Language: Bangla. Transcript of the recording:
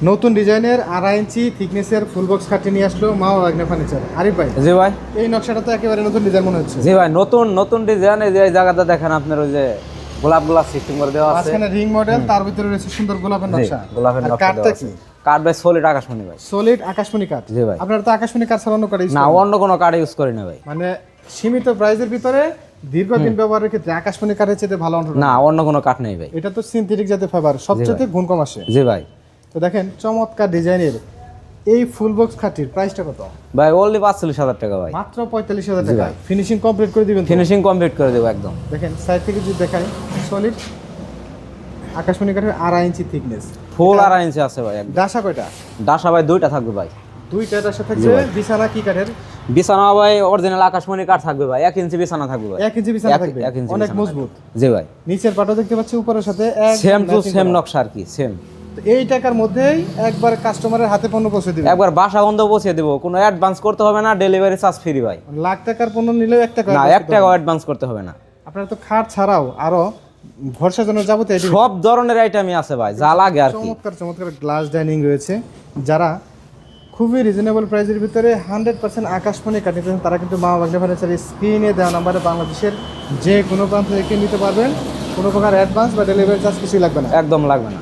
নতুন ডিজাইনের 2.5 ইঞ্চি থিকনেসের ফুল বক্স খাটে নিয়ে আসলো মা ওয়াগনা ফার্নিচার। আরিফ ভাই, জি ভাই। এই নকশাটা তো একেবারে নতুন ডিজাইন মনে হচ্ছে। জি ভাই, নতুন নতুন ডিজাইন। এই যে এই জায়গাটা দেখেন আপনার, ওই যে গোলাপ গোলাপ সিস্টেম করে দেওয়া আছে, মাঝখানে রিং মডেল, তার ভিতরে রয়েছে সুন্দর গোলাপের নকশা। গোলাপের আর নকশা কাঠটা দেওয়া কি? আছে। কাঠ ভাই সলিড আকাশমণি ভাই। সলিড আকাশমণি কাঠ। জি ভাই। আপনারা তো আকাশমণি কাঠ ছাড়ানো কাঠ না, অন্য কোনো কাঠ ইউজ করি না ভাই। মানে সীমিত প্রাইসের ভিতরে দীর্ঘদিন ব্যবহারের ক্ষেত্রে আকাশমণি কাঠের চেয়ে ভালো অন্য না, অন্য কোনো কাঠ নেই ভাই। এটা তো সিনথেটিক জাতীয় ফাইবার, সবচেয়ে গুণ কম আসে। জি ভাই। তো দেখেন চমৎকার ডিজাইনের এই ফুল বক্স খাটির প্রাইসটা কত ভাই? ওনলি 45,000 টাকা ভাই। মাত্র 45,000 টাকা। ফিনিশিং কমপ্লিট করে দিবেন তো? ফিনিশিং কমপ্লিট করে দেবো একদম। দেখেন সাইড থেকে যদি দেখাই, সলিড আকাশমণি কাঠের 2.5 ইঞ্চি থিকনেস, ফুল 2.5 ইঞ্চি আছে ভাই একদম। ডাসা কয়টা? ডাসা ভাই 2টা থাকবে ভাই। দুইটা ডাসা থাকবে। বিছানা কি কাঠের? বিছানা ভাই অরিজিনাল আকাশমণি কাঠ থাকবে ভাই। 1 ইঞ্চি বিছানা থাকবে ভাই। 1 ইঞ্চি বিছানা থাকবে, 1 ইঞ্চি অনেক বিছানা মজবুত। থাকবে। জি ভাই। নিচের পাটও দেখতে পাচ্ছি উপরের সাথে সেম টু সেম নকশা আর কি, সেম। তো এই টাকার মধ্যেই একবার কাস্টমারের হাতে পণ্য পৌঁছে দিবেন। একবার বাসা বন্ধ পৌঁছে দেবো, কোনো অ্যাডভান্স করতে হবে না, ডেলিভারি চার্জ ফ্রি ভাই। লাখ টাকার পণ্য নিলেও 1 টাকা না, 1 টাকাও অ্যাডভান্স করতে হবে না। আপনারা তো খাট ছাড়াও আরো ঘর সাজানোর যাবতীয় item সব ধরনের আইটেমই আছে ভাই, যা লাগে আর কি। চমৎকার চমৎকার গ্লাস ডাইনিং রয়েছে। যারা খুবই রিজনেবল প্রাইসের ভিতরে 100% আকাশমণি কাঠ নিতে চান, তারা কিন্তু মা ওয়াগনা ফার্নিচারের স্ক্রিনে দেওয়া নাম্বারে বাংলাদেশের যে কোনো প্রান্ত থেকে নিতে পারবেন। কোনো প্রকার অ্যাডভান্স বা ডেলিভারি চার্জ কিছুই লাগবে না। একদম লাগবে না।